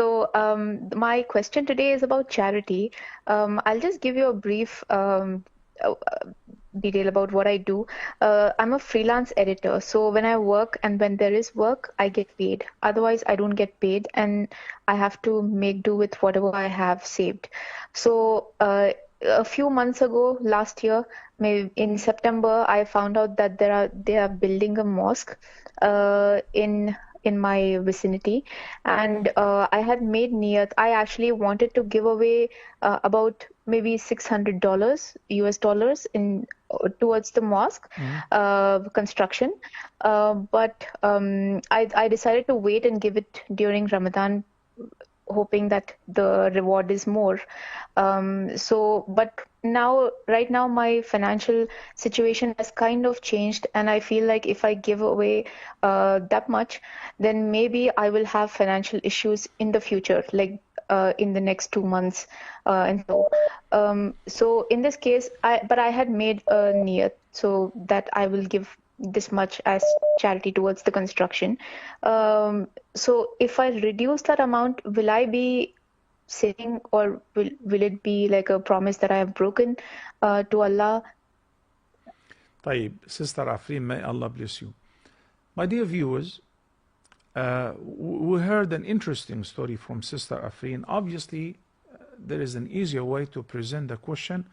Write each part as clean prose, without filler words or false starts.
So my question today is about charity. I'll just give you a brief detail about what I do. I'm a freelance editor, so when I work and when there is work, I get paid. Otherwise, I don't get paid, and I have to make do with whatever I have saved. So a few months ago, last year, maybe in September, I found out that they are building a mosque in my vicinity, and I had made niyat. I actually wanted to give away about maybe $600 US dollars in towards the mosque construction, but I decided to wait and give it during Ramadan, hoping that the reward is more. But right now, my financial situation has kind of changed, and I feel like if I give away that much, then maybe I will have financial issues in the future, like in the next 2 months. So in this case, I had made a niyat so that I will give this much as charity towards the construction. So if I reduce that amount, will I be sinning, or will it be like a promise that I have broken to Allah? طيب, Sister Afreen, may Allah bless you. My dear viewers, we heard an interesting story from Sister Afreen. Obviously, there is an easier way to present the question,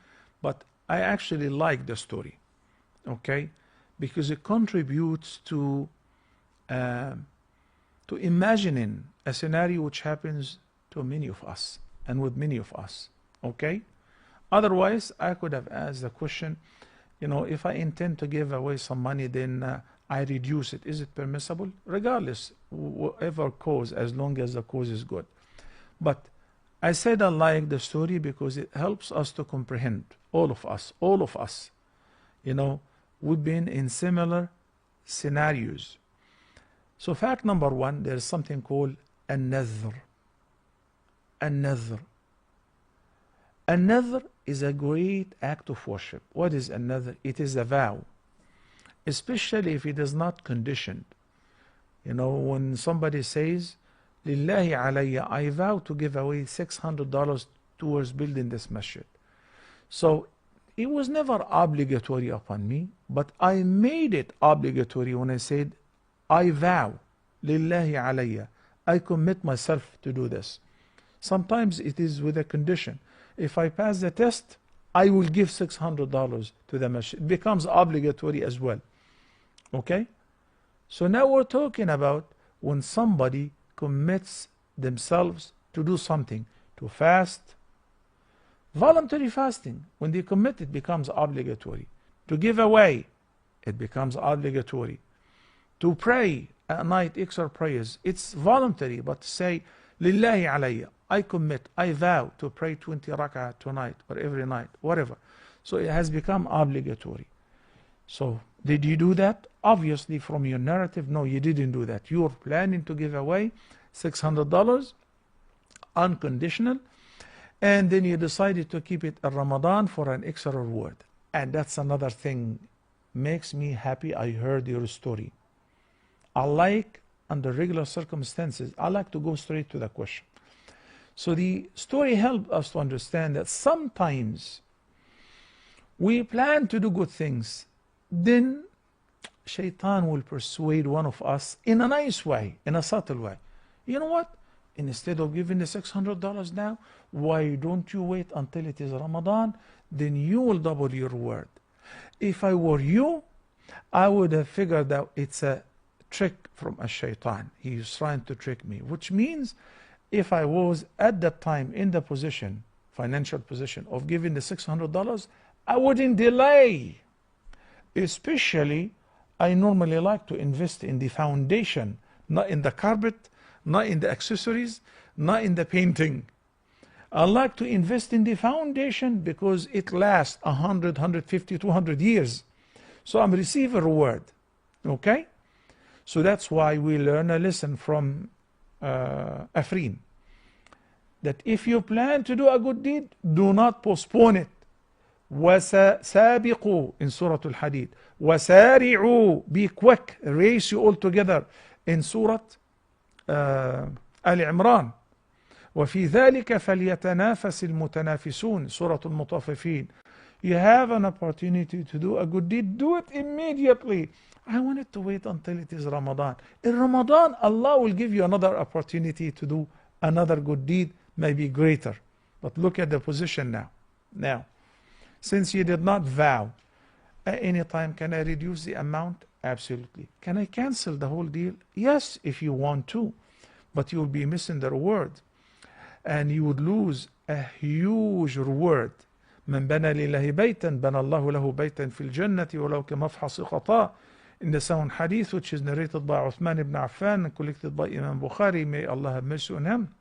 but I actually like the story, okay? Because it contributes to imagining a scenario which happens to many of us and with many of us, okay? Otherwise, I could have asked the question, if I intend to give away some money, then I reduce it. Is it permissible? Regardless, whatever cause, as long as the cause is good. But I said I like the story because it helps us to comprehend, all of us, we've been in similar scenarios. So fact number one, there's something called an-nadhr. An-nadhr. An-nadhr is a great act of worship. What is an-nadhr? It is a vow, especially if it is not conditioned. When somebody says, Lillahi alayya, I vow to give away $600 towards building this masjid. So it was never obligatory upon me, but I made it obligatory when I said, I vow, Lillahi alayya, I commit myself to do this. Sometimes it is with a condition. If I pass the test, I will give $600 to the masjid. It becomes obligatory as well. Okay? So now we're talking about when somebody commits themselves to do something, to fast, voluntary fasting. When they commit, it becomes obligatory. To give away, it becomes obligatory. To pray at night, extra prayers, it's voluntary, but say, Lillahi alayya, I commit, I vow to pray 20 rak'ah tonight or every night, whatever. So it has become obligatory. So did you do that? Obviously from your narrative, no, you didn't do that. You were planning to give away $600 unconditional, and then you decided to keep it in Ramadan for an extra reward. And that's another thing makes me happy. I heard your story. I like, under regular circumstances, I like to go straight to the question. So the story helped us to understand that sometimes we plan to do good things, then Shaitan will persuade one of us in a nice way, in a subtle way. You know what? Instead of giving the $600 now, why don't you wait until it is Ramadan? Then you will double your reward. If I were you, I would have figured out it's a trick from a shaitan. He is trying to trick me, which means if I was at that time in the position, financial position of giving the $600, I wouldn't delay. Especially, I normally like to invest in the foundation, not in the carpet, not in the accessories, not in the painting. I like to invest in the foundation because it lasts 100, 150, 200 years. So I'm receiving a reward. Okay? So that's why we learn a lesson from Afreen. That if you plan to do a good deed, do not postpone it. وَسَابِقُوا in Surah Al-Hadid. وَسَارِعُوا, be quick, race you all together in Surah Al-Imran. وفي ذلك فليتنافس المتنافسون. Surah Al-Mutaffifin. You have an opportunity to do a good deed, do it immediately. I wanted to wait until it is Ramadan. In Ramadan, Allah will give you another opportunity to do another good deed, maybe greater. But look at the position now. Now, since you did not vow, at any time, can I reduce the amount? Absolutely. Can I cancel the whole deal? Yes, if you want to. But you will be missing the reward. And you would lose a huge reward. من بنى لله بيتا بنى الله له بيتا في الجنة ولو كمفحص خطاء. In the sound hadith, which is narrated by Uthman ibn Affan and collected by Imam Bukhari, may Allah have mercy on him.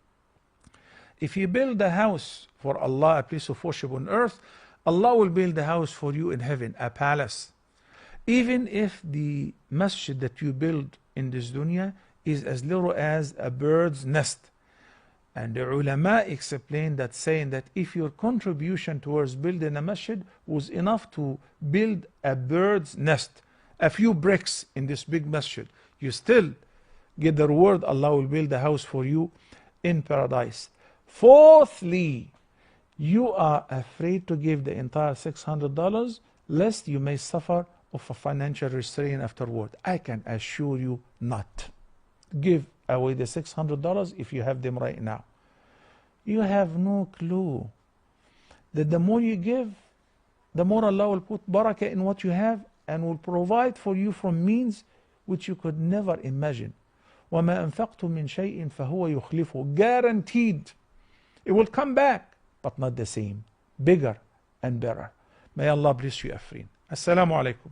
If you build a house for Allah, a place of worship on earth, Allah will build a house for you in heaven, a palace. Even if the masjid that you build in this dunya is as little as a bird's nest. And the ulama explain that, saying that if your contribution towards building a masjid was enough to build a bird's nest, a few bricks in this big masjid, you still get the reward. Allah will build a house for you in paradise. Fourthly, you are afraid to give the entire $600 lest you may suffer of a financial restraint afterward. I can assure you not. Give away the $600 if you have them right now. You have no clue that the more you give, the more Allah will put barakah in what you have and will provide for you from means which you could never imagine. وَمَا أَنفَقْتُم مِّن شَيْءٍ فَهُوَ يُخْلِفُهُ. Guaranteed. It will come back, but not the same. Bigger and better. May Allah bless you, Afreen. Assalamu alaikum.